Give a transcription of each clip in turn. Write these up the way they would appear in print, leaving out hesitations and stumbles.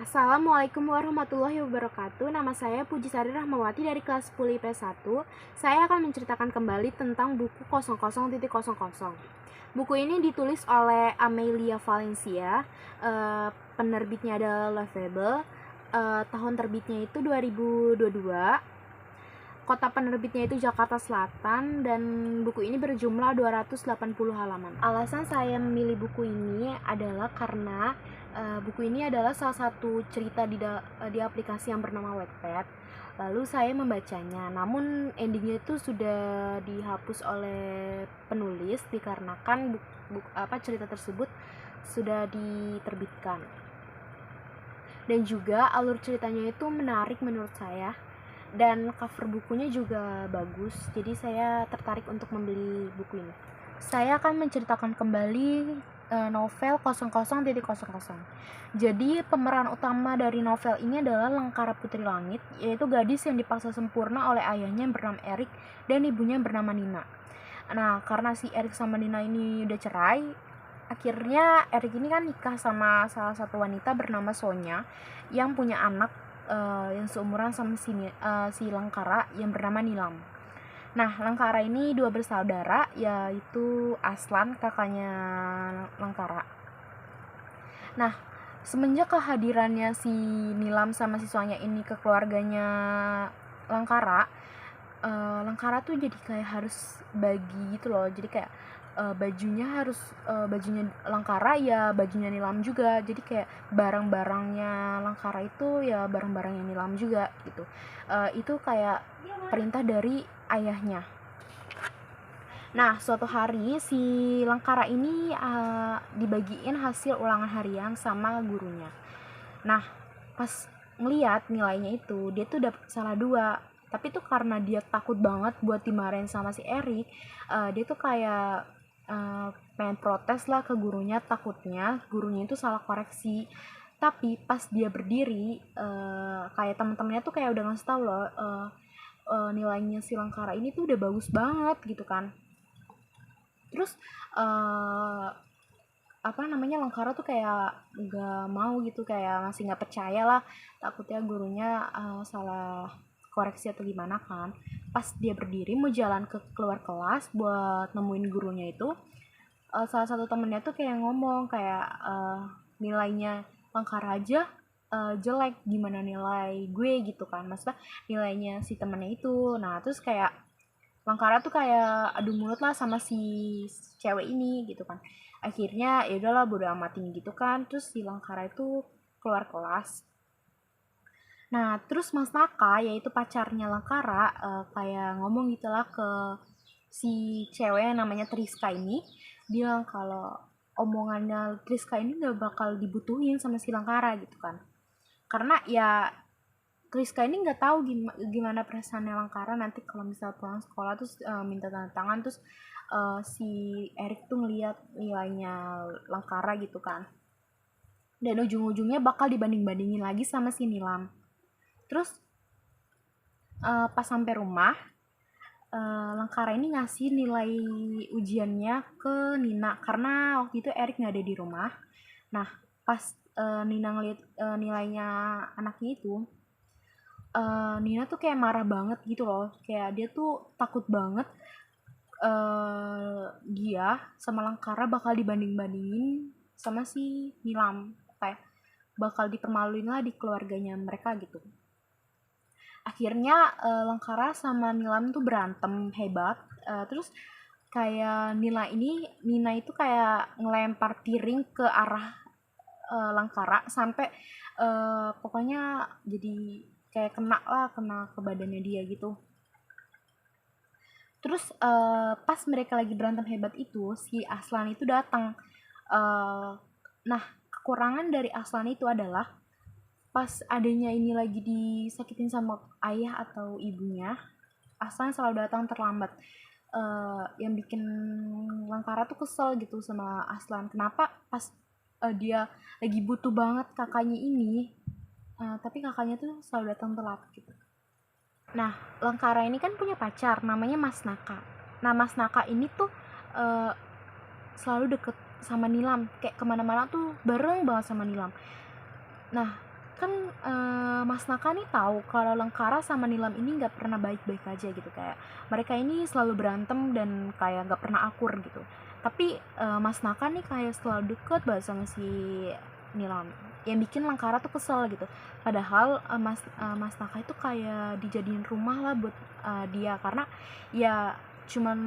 Assalamualaikum warahmatullahi wabarakatuh. Nama saya Pujisari Rahmawati dari kelas 10 IPS 1. Saya akan menceritakan kembali tentang buku 00.00. Buku ini ditulis oleh Amelia Valencia. Penerbitnya adalah Lovable. Tahun terbitnya itu 2022. Kota penerbitnya itu Jakarta Selatan, dan buku ini berjumlah 280 halaman. Alasan saya memilih buku ini adalah karena buku ini adalah salah satu cerita di aplikasi yang bernama Wattpad. Lalu saya membacanya, namun endingnya itu sudah dihapus oleh penulis dikarenakan cerita tersebut sudah diterbitkan. Dan juga alur ceritanya itu menarik menurut saya, dan cover bukunya juga bagus, jadi saya tertarik untuk membeli buku ini. Saya akan menceritakan kembali novel 00.00. Jadi pemeran utama dari novel ini adalah Langkara Putri Langit, yaitu gadis yang dipaksa sempurna oleh ayahnya yang bernama Erik dan ibunya yang bernama Nina. Nah, karena si Erik sama Nina ini udah cerai, akhirnya Erik ini kan nikah sama salah satu wanita bernama Sonya yang punya anak yang seumuran sama si Langkara yang bernama Nilam. Nah, Langkara ini dua bersaudara, yaitu Aslan, kakaknya Langkara. Nah, semenjak kehadirannya si Nilam sama si Sonya ini ke keluarganya Langkara, Langkara tuh jadi kayak harus bagi gitu loh. Jadi kayak bajunya harus bajunya Langkara ya bajunya Nilam juga. Jadi kayak barang-barangnya Langkara itu ya barang-barangnya Nilam juga gitu. Itu kayak perintah dari ayahnya. Nah, suatu hari si Langkara ini dibagiin hasil ulangan harian sama gurunya. Nah, pas ngeliat nilainya itu, dia tuh dapet salah 2. Tapi tuh karena dia takut banget buat dimarahin sama si Erik, dia tuh kayak pengen protes lah ke gurunya, takutnya gurunya itu salah koreksi. Tapi pas dia berdiri, kayak teman-temannya tuh kayak udah ngasih tau loh, nilainya si Langkara ini tuh udah bagus banget gitu kan. Terus Langkara tuh kayak nggak mau gitu, kayak masih nggak percaya lah, takutnya gurunya salah koreksi atau gimana kan. Pas dia berdiri mau jalan keluar kelas buat nemuin gurunya itu, salah satu temennya tuh kayak ngomong kayak nilainya Langkara aja jelek, gimana nilai gue gitu kan, maksudnya nilainya si temennya itu. Nah, terus kayak Langkara tuh kayak adu mulut lah sama si cewek ini gitu kan. Akhirnya ya udahlah bodo amatin gitu kan. Terus si Langkara itu keluar kelas. Nah, terus Mas Naka yaitu pacarnya Langkara kayak ngomong gitulah ke si cewek yang namanya Triska ini, bilang kalau omongannya Triska ini gak bakal dibutuhin sama si Langkara gitu kan. Karena ya Triska ini nggak tahu gimana perasaannya Langkara nanti kalau misal pulang sekolah terus minta tanda tangan, terus si Erik tuh ngeliat nilainya Langkara gitu kan, dan ujung-ujungnya bakal dibanding-bandingin lagi sama si Nilam. Terus pas sampai rumah, Langkara ini ngasih nilai ujiannya ke Nina karena waktu itu Erik nggak ada di rumah. Nah, pas Nina ngeliat nilainya anaknya itu, Nina tuh kayak marah banget gitu loh, kayak dia tuh takut banget dia sama Langkara bakal dibanding-bandingin sama si Nilam, kayak bakal dipermaluin lah di keluarganya mereka gitu. Akhirnya Langkara sama Nilam tuh berantem hebat, terus kayak Nina itu kayak ngelempar piring ke arah Langkara sampai pokoknya jadi kayak kena ke badannya dia gitu. Terus pas mereka lagi berantem hebat itu, si Aslan itu datang. Nah, kekurangan dari Aslan itu adalah pas adanya ini lagi disakitin sama ayah atau ibunya, Aslan selalu datang terlambat. Yang bikin Langkara tuh kesel gitu sama Aslan. Kenapa pas dia lagi butuh banget kakaknya ini, tapi kakaknya tuh selalu datang telat gitu. Nah, Langkara ini kan punya pacar namanya Mas Naka. Nah, Mas Naka ini tuh uh, selalu deket sama Nilam, kayak kemana-mana tuh bareng banget sama Nilam. Nah, kan Mas Naka nih tahu kalau Lengkara sama Nilam ini nggak pernah baik-baik aja gitu, kayak mereka ini selalu berantem dan kayak nggak pernah akur gitu. Tapi Mas Naka nih kayak selalu deket banget sama si Nilam, yang bikin Lengkara tuh kesel gitu. Padahal Mas Naka itu kayak dijadiin rumah lah buat dia, karena ya cuman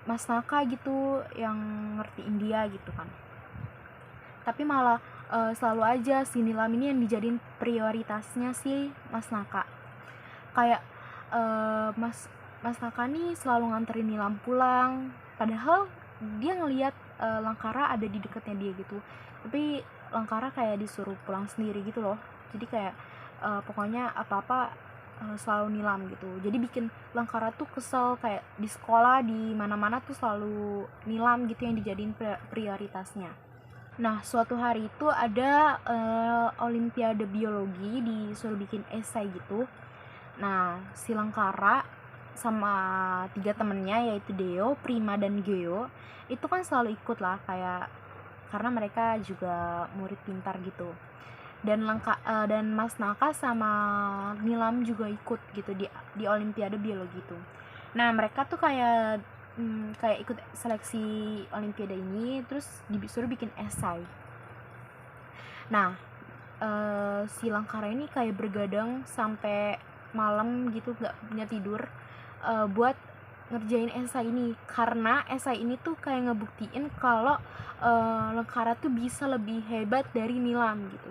Mas Naka gitu yang ngertiin dia gitu kan. Tapi malah selalu aja si Nilam ini yang dijadiin prioritasnya si Mas Naka. Kayak Mas Naka nih selalu nganterin Nilam pulang, padahal dia ngelihat Langkara ada di dekatnya dia gitu, tapi Langkara kayak disuruh pulang sendiri gitu loh. Jadi kayak pokoknya apa-apa selalu Nilam gitu. Jadi bikin Langkara tuh kesel, kayak di sekolah di mana-mana tuh selalu Nilam gitu yang dijadiin prioritasnya. Nah, suatu hari itu ada olimpiade biologi, disuruh bikin esai gitu. Nah, si Lengkara sama 3 temennya, yaitu Deo, Prima, dan Geo, itu kan selalu ikut lah, kayak karena mereka juga murid pintar gitu. Dan dan Mas Naka sama Nilam juga ikut gitu di olimpiade biologi itu. Nah, mereka tuh kayak ikut seleksi olimpiade ini, terus disuruh bikin esai. Nah, si Langkara ini kayak bergadang sampai malam gitu, gak punya tidur buat ngerjain esai ini, karena esai ini tuh kayak ngebuktiin kalau Langkara tuh bisa lebih hebat dari Nilam gitu,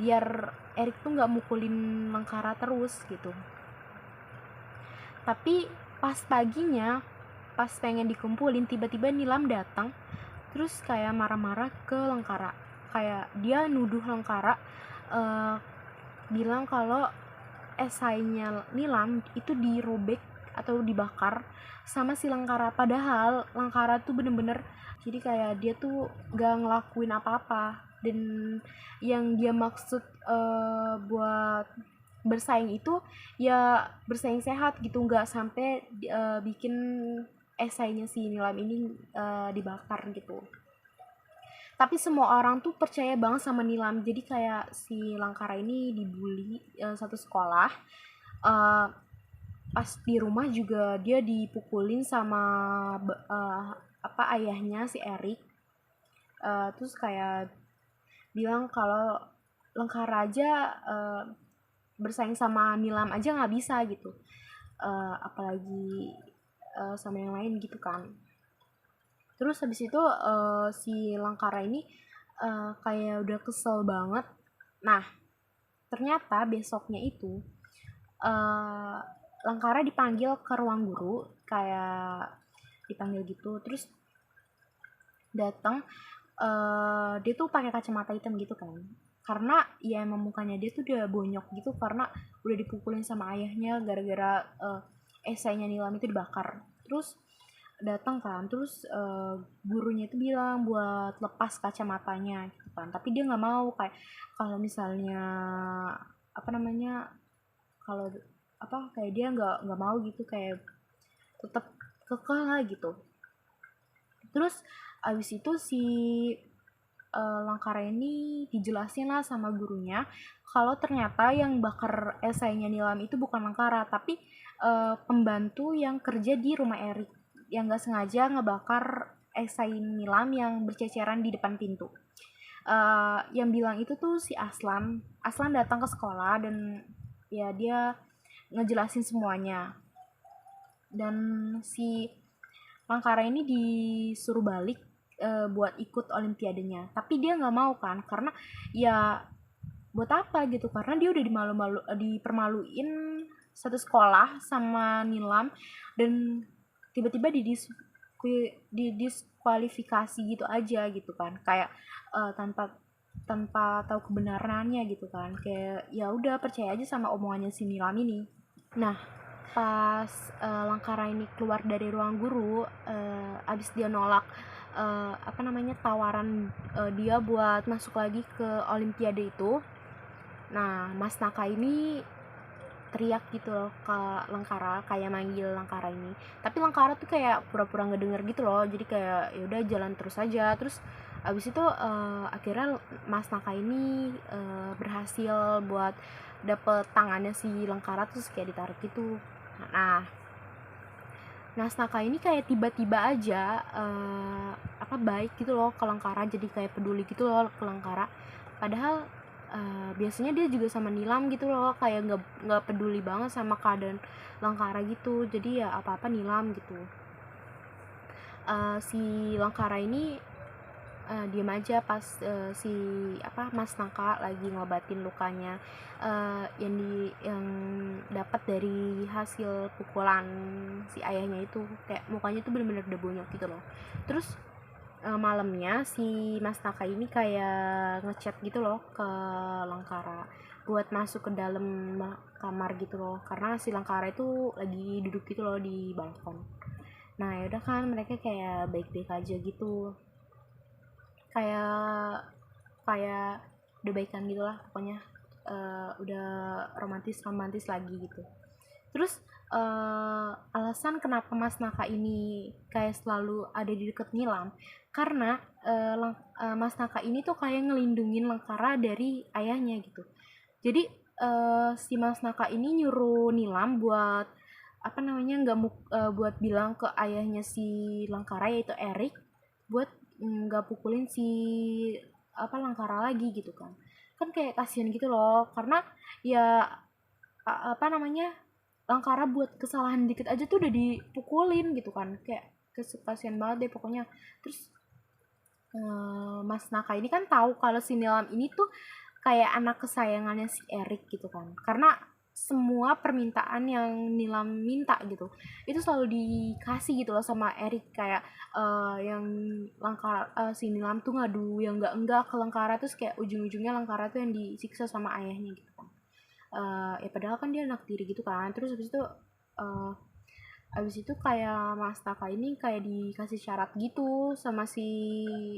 biar Erik tuh gak mukulin Langkara terus gitu. Tapi pas paginya, pas pengen dikumpulin, tiba-tiba Nilam datang terus kayak marah-marah ke Langkara. Kayak dia nuduh Langkara bilang kalau esainya Nilam itu dirobek atau dibakar sama si Langkara, padahal Langkara tuh bener-bener, jadi kayak dia tuh gak ngelakuin apa-apa, dan yang dia maksud buat bersaing itu ya bersaing sehat gitu, nggak sampai bikin esainya si Nilam ini dibakar gitu. Tapi semua orang tuh percaya banget sama Nilam, jadi kayak si Langkara ini dibully satu sekolah. Pas di rumah juga dia dipukulin sama ayahnya si Erik. Terus kayak bilang kalau Langkara aja bersaing sama Nilam aja nggak bisa gitu, apalagi sama yang lain gitu kan. Terus habis itu si Langkara ini kayak udah kesel banget. Nah, ternyata besoknya itu Langkara dipanggil ke ruang guru, kayak dipanggil gitu, terus datang. Dia tuh pakai kacamata hitam gitu kan, karena ya emang mukanya dia tuh udah bonyok gitu karena udah dipukulin sama ayahnya gara-gara esainya Nilam itu dibakar. Terus datang kan, terus gurunya itu bilang buat lepas kacamatanya gitu kan, tapi dia nggak mau, kayak kalau misalnya kalau kayak dia nggak mau gitu, kayak tetap kekeh lah gitu. Terus abis itu si Langkara ini dijelasin lah sama gurunya kalau ternyata yang bakar esainya Nilam itu bukan Langkara, tapi pembantu yang kerja di rumah Erik, yang nggak sengaja ngebakar esai Nilam yang berceceran di depan pintu. Yang bilang itu tuh si Aslan datang ke sekolah dan ya dia ngejelasin semuanya. Dan si Langkara ini disuruh balik buat ikut olimpiadenya, tapi dia nggak mau kan, karena ya buat apa gitu, karena dia udah dipermaluin satu sekolah sama Nilam, dan tiba-tiba didiskualifikasi gitu aja gitu kan, kayak tanpa tahu kebenarannya gitu kan, kayak ya udah percaya aja sama omongannya si Nilam ini. Nah, pas Langkara ini keluar dari ruang guru, abis dia nolak tawaran dia buat masuk lagi ke olimpiade itu. Nah, Mas Naka ini teriak gitu loh ke Langkara, kayak manggil Langkara ini, tapi Langkara tuh kayak pura-pura nggak denger gitu loh, jadi kayak ya udah jalan terus aja. Terus Abis itu akhirnya Mas Naka ini berhasil buat dapet tangannya si Lengkara, terus kayak ditarik gitu. Nah, Mas Naka ini kayak tiba-tiba aja baik gitu loh ke Lengkara, jadi kayak peduli gitu loh ke Lengkara. Padahal biasanya dia juga sama Nilam gitu loh, kayak nggak peduli banget sama keadaan Lengkara gitu. Jadi ya apa-apa Nilam gitu. Si Lengkara ini diem aja pas si Mas Naka lagi ngobatin lukanya yang dapat dari hasil pukulan si ayahnya itu. Kayak mukanya tuh bener-bener udah bonyok gitu loh. Terus malamnya si Mas Naka ini kayak ngechat gitu loh ke Lengkara buat masuk ke dalam kamar gitu loh, karena si Lengkara itu lagi duduk gitu loh di balkon. Nah yaudah kan, mereka kayak baik-baik aja gitu, kayak udah baikan gitu lah pokoknya. Udah romantis lagi gitu. Terus alasan kenapa Mas Naka ini kayak selalu ada di deket Nilam, karena Mas Naka ini tuh kayak ngelindungin Lengkara dari ayahnya gitu. Jadi si Mas Naka ini nyuruh Nilam buat buat bilang ke ayahnya si Lengkara, yaitu Erik, buat nggak pukulin si Lengkara lagi gitu kan. Kan kayak kasihan gitu loh, karena ya Lengkara buat kesalahan dikit aja tuh udah dipukulin gitu kan. Kayak kasihan banget deh pokoknya. Terus Mas Naka ini kan tahu kalau si Nilam ini tuh kayak anak kesayangannya si Erik gitu kan, karena semua permintaan yang Nilam minta gitu itu selalu dikasih gitu loh sama Erik. Kayak yang si Nilam tuh ngadu yang enggak ke Lengkara, terus kayak ujung-ujungnya Lengkara tuh yang disiksa sama ayahnya gitu kan. Ya padahal kan dia anak tiri gitu kan. Terus habis itu kayak Mas Taka ini kayak dikasih syarat gitu sama si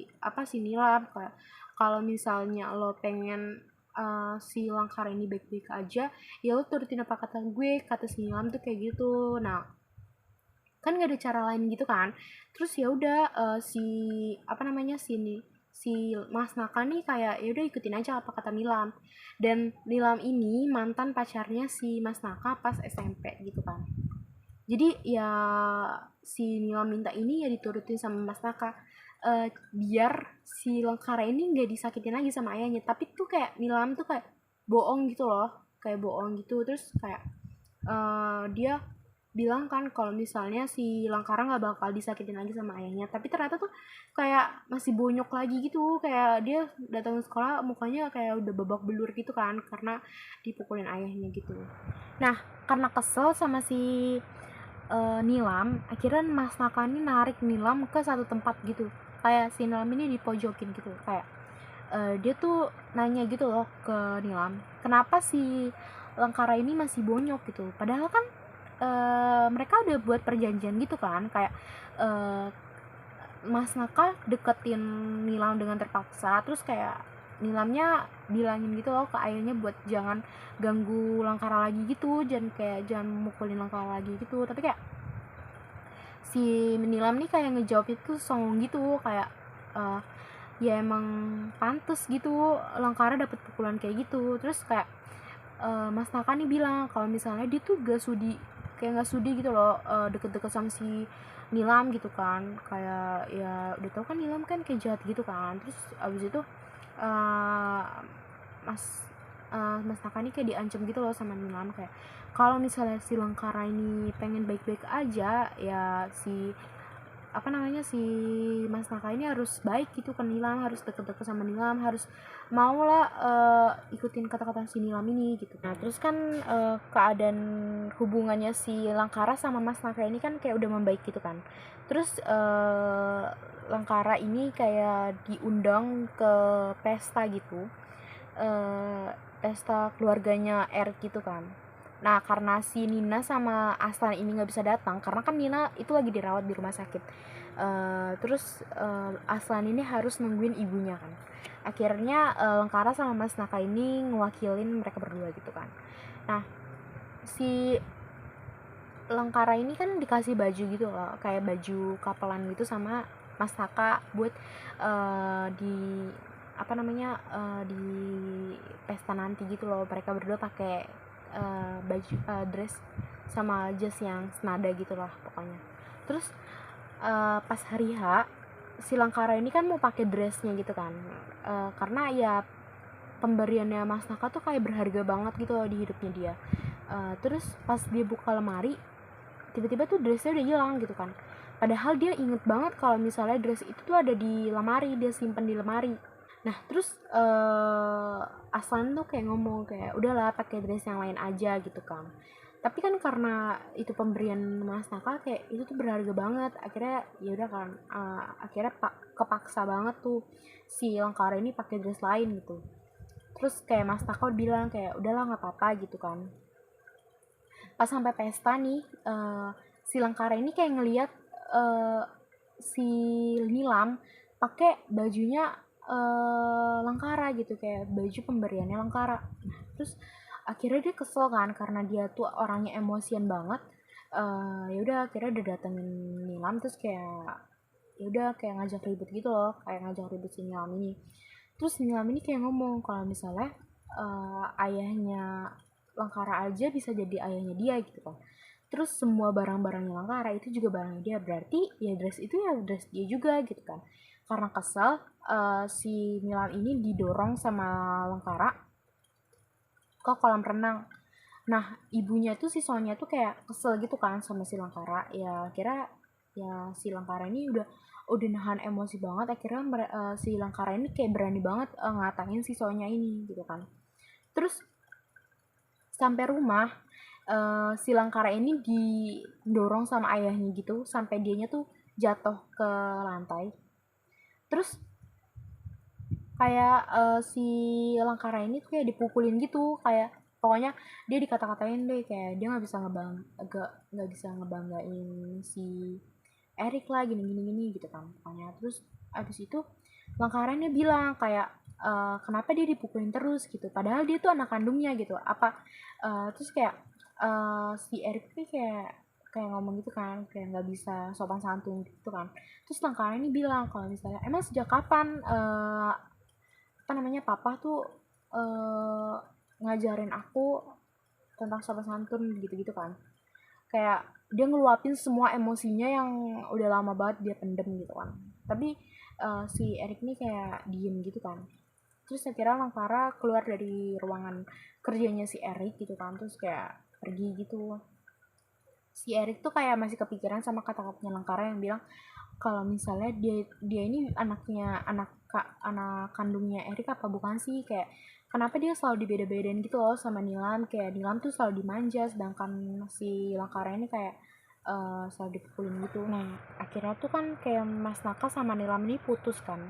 Nilam, kayak kalau misalnya lo pengen si Lengkara ini baik-baik aja, ya lo turutin apa kata gue, kata si Nilam tuh kayak gitu. Nah kan nggak ada cara lain gitu kan. Terus ya udah si Mas Naka nih kayak ya udah ikutin aja apa kata Nilam. Dan Nilam ini mantan pacarnya si Mas Naka pas SMP gitu kan. Jadi ya si Nilam minta ini ya diturutin sama Mas Naka, biar si Lengkara ini nggak disakitin lagi sama ayahnya. Tapi tuh kayak Nilam tuh kayak bohong gitu loh, kayak bohong gitu. Terus kayak dia bilang kan kalau misalnya si Lengkara nggak bakal disakitin lagi sama ayahnya, tapi ternyata tuh kayak masih bonyok lagi gitu. Kayak dia datang ke sekolah mukanya kayak udah babak belur gitu kan, karena dipukulin ayahnya gitu. Nah karena kesel sama si Nilam, akhirnya Mas Naka ini narik Nilam ke satu tempat gitu. Kayak si Nilam ini dipojokin gitu, kayak dia tuh nanya gitu loh ke Nilam, kenapa si Lengkara ini masih bonyok gitu. Padahal kan mereka udah buat perjanjian gitu kan, kayak Mas Naka deketin Nilam dengan terpaksa. Terus kayak Nilamnya bilangin gitu loh ke ayahnya buat jangan ganggu Lengkara lagi gitu, jangan mukulin Lengkara lagi gitu. Tapi kayak si Nilam nih kayak ngejawab itu songong gitu, kayak ya emang pantes gitu Lengkara dapet pukulan kayak gitu. Terus kayak Mas Naka nih bilang kalau misalnya dia tuh gak sudi gitu loh deket-deket sama si Nilam gitu kan. Kayak ya udah tau kan Nilam kan kayak jahat gitu kan. Terus abis itu Mas Naka nih kayak diancam gitu loh sama Nilam, kayak kalau misalnya si Lengkara ini pengen baik-baik aja, ya si Mas Naka ini harus baik gitu ke Nilam, harus deket-deket sama Nilam, harus mau lah ikutin kata-kata si Nilam ini gitu. Nah terus kan keadaan hubungannya si Lengkara sama Mas Naka ini kan kayak udah membaik gitu kan. Terus Lengkara ini kayak diundang ke pesta gitu, pesta keluarganya Erik gitu kan. Nah karena si Nina sama Aslan ini nggak bisa datang karena kan Nina itu lagi dirawat di rumah sakit. Terus Aslan ini harus nungguin ibunya kan. Akhirnya Lengkara sama Mas Naka ini ngewakilin mereka berdua gitu kan. Nah si Lengkara ini kan dikasih baju gitu loh, kayak baju kapelan gitu sama Mas Taka buat di apa namanya di pesta nanti gitu loh. Mereka berdua pakai baju dress sama jas yang senada gitu lah pokoknya. Terus pas hari H si Langkara ini kan mau pakai dressnya gitu kan, karena ya pemberiannya Mas Naka tuh kayak berharga banget gitu loh di hidupnya dia. Terus pas dia buka lemari, tiba-tiba tuh dressnya udah hilang gitu kan. Padahal dia inget banget kalau misalnya dress itu tuh ada di lemari, dia simpen di lemari. Nah terus Aslan tuh kayak ngomong kayak udahlah pakai dress yang lain aja gitu kan. Tapi kan karena itu pemberian Mas Naka kayak itu tuh berharga banget, akhirnya ya udah kan, akhirnya kepaksa banget tuh si Langkara ini pakai dress lain gitu. Terus kayak Mas Naka bilang kayak udahlah nggak apa-apa gitu kan. Pas sampai pesta nih, si Langkara ini kayak ngelihat si Nilam pakai bajunya Langkara gitu, kayak baju pemberiannya Langkara. Terus akhirnya dia kesel kan karena dia tuh orangnya emosian banget. Ya udah akhirnya dia datengin Nilam, terus kayak ya udah kayak ngajak ribut gitu loh, kayak ngajak ribut si Nilam ini. Terus Nilam ini kayak ngomong kalau misalnya ayahnya Langkara aja bisa jadi ayahnya dia gitu kan. Terus semua barang-barangnya Langkara itu juga barangnya dia, berarti ya dress itu ya dress dia juga gitu kan. Karena kesel, si Nilam ini didorong sama Langkara ke kolam renang. Nah ibunya tuh si Sonya tuh kayak kesel gitu kan sama si Langkara. Ya kira ya si Langkara ini udah nahan emosi banget, akhirnya si Langkara ini kayak berani banget ngatain si Sonya ini gitu kan. Terus sampai rumah, si Langkara ini didorong sama ayahnya gitu sampai dianya tuh jatuh ke lantai. Terus kayak si Langkara ini tuh kayak dipukulin gitu, kayak pokoknya dia dikata-katain deh, kayak dia nggak bisa ngebanggain si Erik lah gini gini gini gitu kan pokoknya. Terus abis itu Langkara ini bilang kayak kenapa dia dipukulin terus gitu, padahal dia tuh anak kandungnya gitu apa. Terus kayak si Erik tuh kayak ngomong gitu kan, kayak nggak bisa sopan santun gitu kan. Terus Langkara ini bilang kalau misalnya emang sejak kapan apa namanya papa tuh ngajarin aku tentang sopan santun gitu-gitu kan. Kayak dia ngeluapin semua emosinya yang udah lama banget dia pendem gitu kan. Tapi si Erik nih kayak diem gitu kan. Terus akhirnya Langkara keluar dari ruangan kerjanya si Erik gitu kan, terus kayak pergi gitu. Si Erik tuh kayak masih kepikiran sama kata-katanya Langkara yang bilang kalau misalnya dia ini anak kandungnya Erik apa bukan sih, kayak kenapa dia selalu dibeda-bedain gitu loh sama Nilam, kayak Nilam tuh selalu dimanja sedangkan si Langkara ini kayak selalu dipukulin gitu. Nah akhirnya tuh kan kayak Mas Naka sama Nilam ini putus kan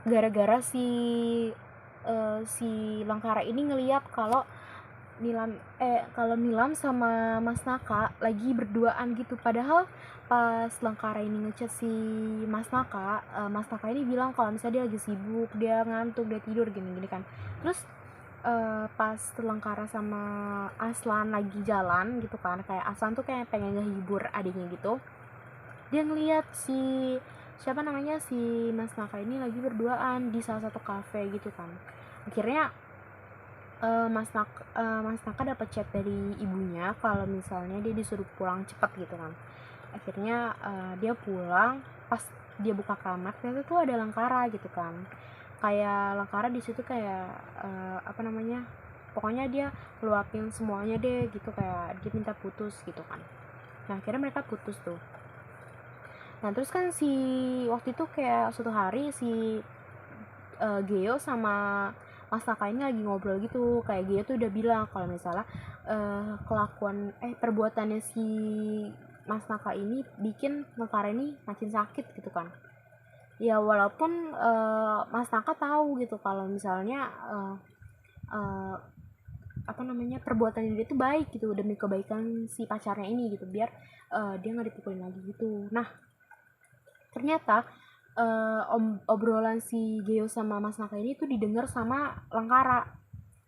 gara-gara si Langkara ini ngeliat kalau Nilam sama Mas Naka lagi berduaan gitu. Padahal pas Langkara ini ngechat si Mas Naka ini bilang kalau misalnya dia lagi sibuk, dia ngantuk, dia tidur gini-gini kan. Terus pas Langkara sama Aslan lagi jalan gitu kan, kayak Aslan tuh kayak pengen ngehibur adiknya gitu. Dia ngeliat siapa namanya si Mas Naka ini lagi berduaan di salah satu kafe gitu kan. Akhirnya Mas Naka dapat chat dari ibunya kalau misalnya dia disuruh pulang cepat gitu kan. Akhirnya dia pulang, pas dia buka kamar ternyata tuh ada Langkara gitu kan. Kayak Langkara di situ kayak apa namanya, pokoknya dia luapin semuanya deh gitu, kayak dia minta putus gitu kan. Nah akhirnya mereka putus tuh. Nah terus kan si waktu itu kayak suatu hari si Geo sama Mas Naka ini lagi ngobrol gitu, kayak Geo tuh udah bilang kalau misalnya perbuatannya si Mas Naka ini bikin Langkara ini makin sakit gitu kan. Ya walaupun Mas Naka tahu gitu kalau misalnya apa namanya perbuatannya dia tuh baik gitu demi kebaikan si pacarnya ini gitu, biar dia nggak dipukulin lagi gitu. Nah ternyata obrolan si Geo sama Mas Naka ini tuh didengar sama Langkara.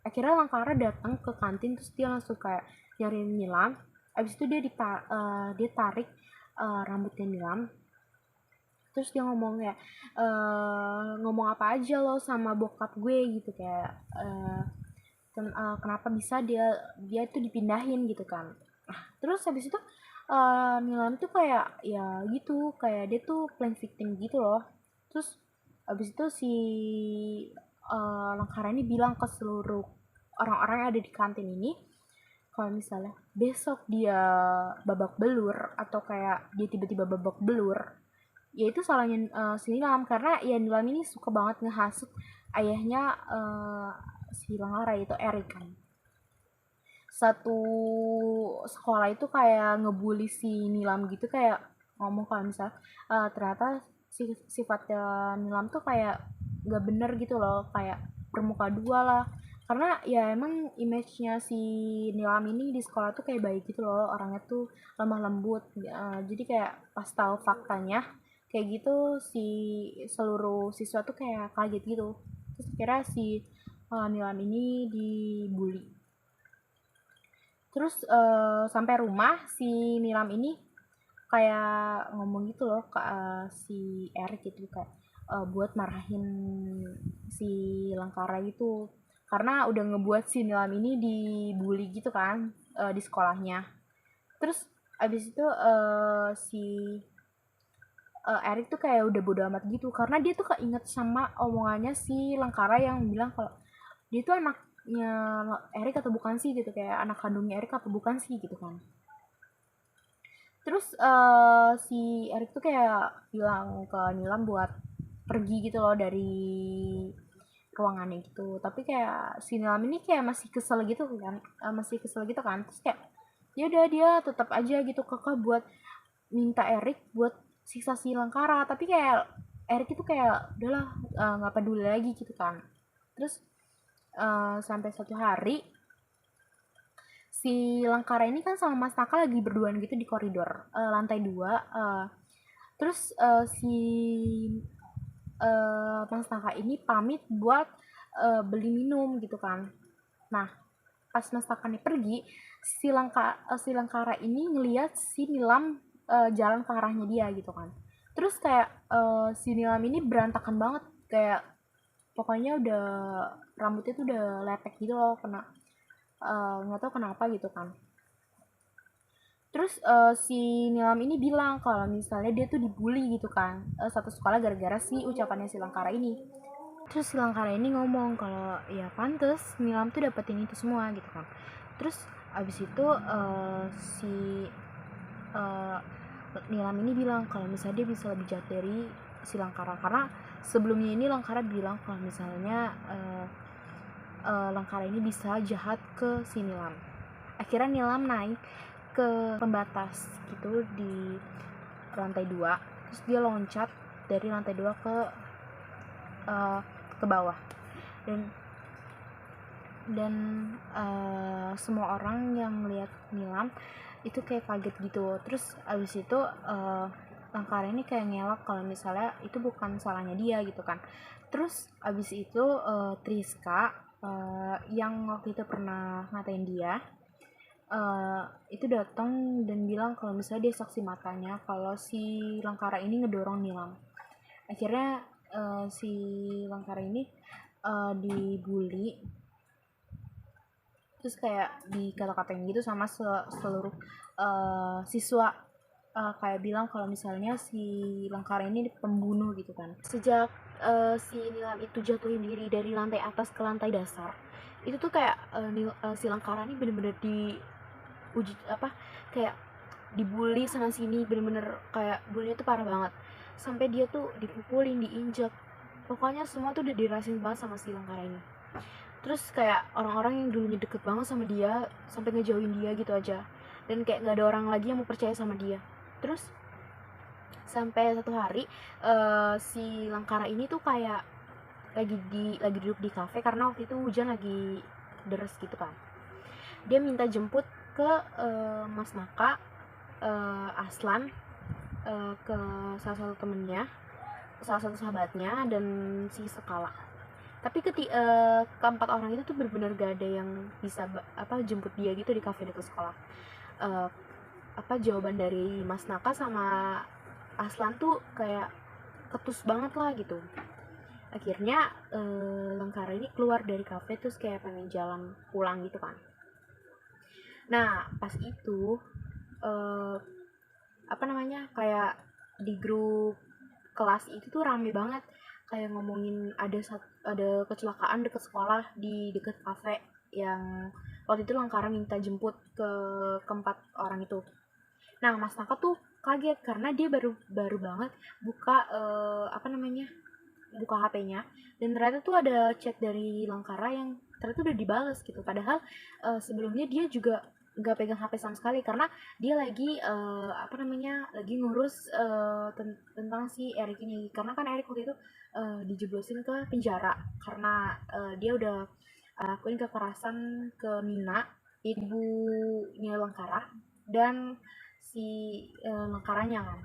Akhirnya Langkara datang ke kantin, terus dia langsung kayak nyariin Nilam. Abis itu dia tarik rambutnya Nilam. Terus dia ngomong kayak, ngomong apa aja lo sama bokap gue gitu, kayak kenapa bisa dia tuh dipindahin gitu kan. Nah, terus habis itu Nilam tuh kayak ya gitu, kayak dia tuh playing victim gitu loh. Terus habis itu si Langkara ini bilang ke seluruh orang-orang yang ada di kantin ini, kalau misalnya besok dia babak belur atau kayak dia tiba-tiba babak belur, ya itu salahnya si Nilam, karena ya Nilam ini suka banget ngehasut ayahnya si Langkara itu Erik kan. Satu sekolah itu kayak ngebully si Nilam gitu, kayak ngomong kalau misalnya ternyata sifatnya Nilam tuh kayak nggak bener gitu loh, kayak bermuka dua lah, karena ya emang image-nya si Nilam ini di sekolah tuh kayak baik gitu loh, orangnya tuh lemah lembut. Jadi kayak pas tahu faktanya kayak gitu, si seluruh siswa tuh kayak kaget gitu, terus kira si Nilam ini dibully. Terus sampai rumah si Nilam ini kayak ngomong gitu loh ke si Erik gitu, kayak buat marahin si Langkara gitu, karena udah ngebuat si Nilam ini dibully gitu kan di sekolahnya. Terus abis itu si Erik tuh kayak udah bodo amat gitu, karena dia tuh keinget sama omongannya si Langkara yang bilang kalau dia tuh anaknya Erik atau bukan sih gitu, kayak anak kandungnya Erik apa bukan sih gitu kan. Terus si Erik tuh kayak bilang ke Nilam buat pergi gitu loh dari ruangannya gitu, tapi kayak si Nilam ini kayak masih kesel gitu kan, terus kayak ya udah dia tetap aja gitu kekeh buat minta Erik buat siksa si Langkara, tapi kayak Erik itu kayak udahlah nggak peduli lagi gitu kan. Terus sampai suatu hari si Langkara ini kan sama Mas Naka lagi berduaan gitu di koridor lantai 2. Terus si Mas Naka ini pamit buat beli minum gitu kan. Nah, pas Mas Naka ini pergi, si Langkara ini ngeliat si Nilam jalan ke arahnya dia gitu kan. Terus kayak si Nilam ini berantakan banget, kayak pokoknya udah rambutnya tuh udah lepek gitu loh, kena nggak tahu kenapa gitu kan. Terus si Nilam ini bilang kalau misalnya dia tuh dibully gitu kan satu sekolah gara-gara si ucapannya si Langkara ini. Terus si Langkara ini ngomong kalau ya pantes Nilam tuh dapetin itu semua gitu kan. Terus abis itu si uh, Nilam ini bilang kalau misalnya dia bisa lebih jahat dari si Langkara, karena sebelumnya ini Langkara bilang kalau misalnya Langkara ini bisa jahat ke si Nilam. Akhirnya Nilam naik ke pembatas gitu di lantai 2, terus dia loncat dari lantai 2 ke bawah, dan semua orang yang lihat Nilam itu kayak kaget gitu. Terus abis itu Langkara ini kayak ngelak kalau misalnya itu bukan salahnya dia gitu kan. Terus abis itu Triska yang waktu itu pernah ngatain dia itu datang dan bilang kalau misalnya dia saksi matanya kalau si Langkara ini ngedorong Nilam. Akhirnya si Langkara ini dibully, terus kayak dikata-katain gitu sama seluruh siswa, kayak bilang kalau misalnya si Langkara ini pembunuh gitu kan. Sejak si Nilam itu jatuhin diri dari lantai atas ke lantai dasar, itu tuh kayak si Langkara ini bener-bener uji kayak dibully sana sini, bener-bener kayak bullynya tuh parah banget, sampai dia tuh dipukulin, diinjak, pokoknya semua tuh udah dirasain banget sama si Langkara ini. Terus kayak orang-orang yang dulunya deket banget sama dia sampai ngejauhin dia gitu aja, dan kayak nggak ada orang lagi yang mau percaya sama dia. Terus sampai satu hari si Langkara ini tuh kayak lagi duduk di kafe karena waktu itu hujan lagi deres gitu kan. Dia minta jemput ke Mas Naka, Aslan, ke salah satu temennya, salah satu sahabatnya, dan si Sekala. Tapi keempat orang itu tuh benar-benar gak ada yang bisa jemput dia gitu di kafe dekat sekolah. Jawaban dari Mas Naka sama Aslan tuh kayak ketus banget lah gitu. Akhirnya Lengkara ini keluar dari kafe terus kayak pengen jalan pulang gitu kan. Nah pas itu kayak di grup kelas itu tuh rame banget, kayak ngomongin ada kecelakaan deket sekolah di deket kafe yang waktu itu Lengkara minta jemput ke keempat orang itu. Nah Mas Naka tuh kaget karena dia baru banget buka buka HP-nya, dan ternyata tuh ada chat dari Lengkara yang ternyata udah dibales gitu, padahal sebelumnya dia juga nggak pegang HP sama sekali karena dia lagi lagi ngurus tentang si Erik ini, karena kan Erik waktu itu dijeblosin ke penjara karena dia udah lakuin kekerasan ke Nina, ibunya Lengkara, dan si Lengkaranya kan.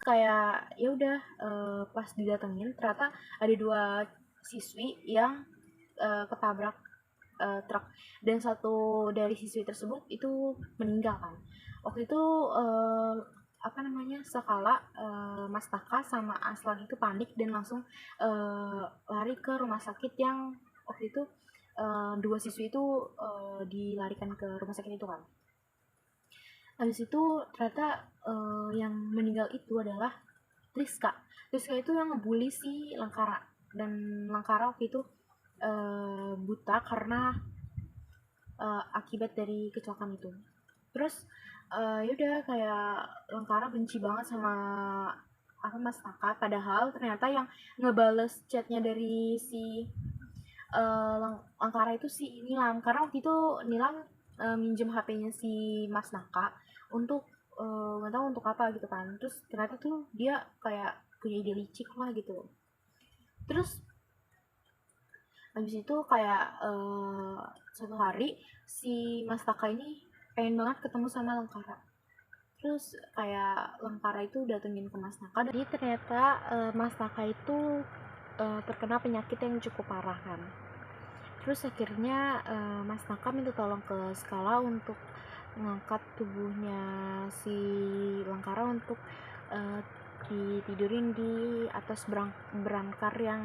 Kayak ya udah pas didatengin ternyata ada 2 siswi yang ketabrak truk, dan satu dari siswi tersebut itu meninggal kan. Waktu itu Sekala, Mas Taka sama Aslan itu panik dan langsung lari ke rumah sakit yang waktu itu 2 siswi itu dilarikan ke rumah sakit itu kan. Habis itu ternyata yang meninggal itu adalah Triska. Triska itu yang ngebully si Lengkara, dan Lengkara waktu itu buta karena akibat dari kecelakaan itu. Terus yaudah kayak Lengkara benci banget sama Mas Taka, padahal ternyata yang ngebales chatnya dari si Lengkara itu si Nilam, karena waktu itu Nilam minjem HP-nya si Mas Naka untuk nggak tahu untuk apa gitu kan. Terus ternyata tuh dia kayak punya ide licik lah gitu. Terus habis itu kayak suatu hari si Mas Taka ini pengen banget ketemu sama Lengkara. Terus kayak Lengkara itu datengin ke Mas Naka, jadi ternyata Mas Naka itu terkena penyakit yang cukup parah kan. Terus akhirnya Mas Naka minta tolong ke Skala untuk mengangkat tubuhnya si Lengkara untuk ditidurin di atas berangkar yang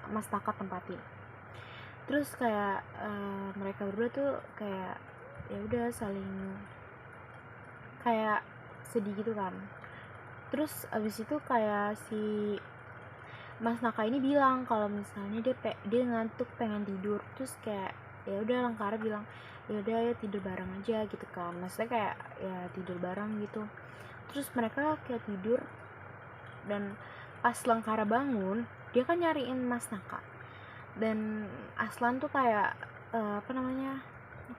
Mas Naka tempatin. Terus kayak mereka berdua tuh kayak ya udah saling kayak sedih gitu kan. Terus abis itu kayak si Mas Naka ini bilang kalau misalnya dia ngantuk pengen tidur. Terus kayak ya udah Lengkara bilang ya udah ya tidur bareng aja gitu kan, maksudnya kayak ya tidur bareng gitu. Terus mereka kayak tidur, dan pas Lengkara bangun dia kan nyariin Mas Naka, dan Aslan tuh kayak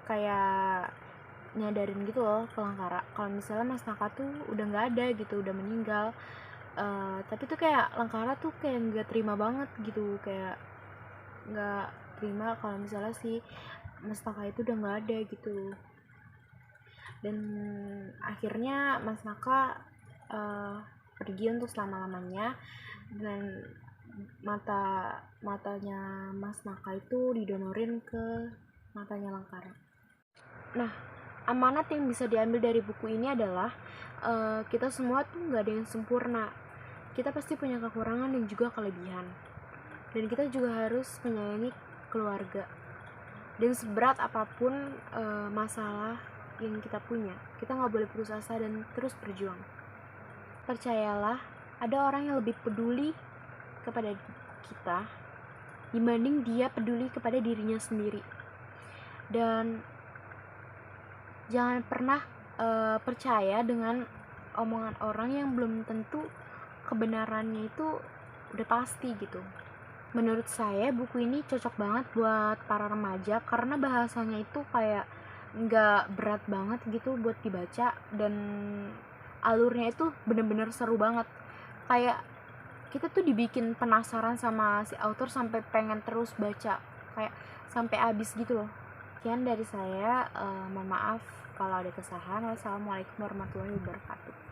kayak nyadarin gitu loh ke Lengkara kalau misalnya Mas Naka tuh udah nggak ada gitu, udah meninggal. Tapi tuh kayak Lengkara tuh kayak nggak terima banget gitu, kayak nggak terima kalau misalnya si Mas Naka itu udah nggak ada gitu. Dan akhirnya Mas Naka pergi untuk selama-lamanya, dan matanya Mas Naka itu didonorin ke matanya Lengkara. Nah, amanat yang bisa diambil dari buku ini adalah kita semua tuh nggak ada yang sempurna. Kita pasti punya kekurangan dan juga kelebihan, dan kita juga harus menyayangi keluarga. Dan seberat apapun masalah yang kita punya, kita nggak boleh putus asa dan terus berjuang. Percayalah, ada orang yang lebih peduli kepada kita dibanding dia peduli kepada dirinya sendiri. Dan jangan pernah percaya dengan omongan orang yang belum tentu kebenarannya itu udah pasti gitu. Menurut saya buku ini cocok banget buat para remaja karena bahasanya itu kayak nggak berat banget gitu buat dibaca, dan alurnya itu bener-bener seru banget. Kayak kita tuh dibikin penasaran sama si author sampai pengen terus baca kayak sampai habis gitu loh. Sekian dari saya, mohon maaf kalau ada kesalahan. Wassalamualaikum warahmatullahi wabarakatuh.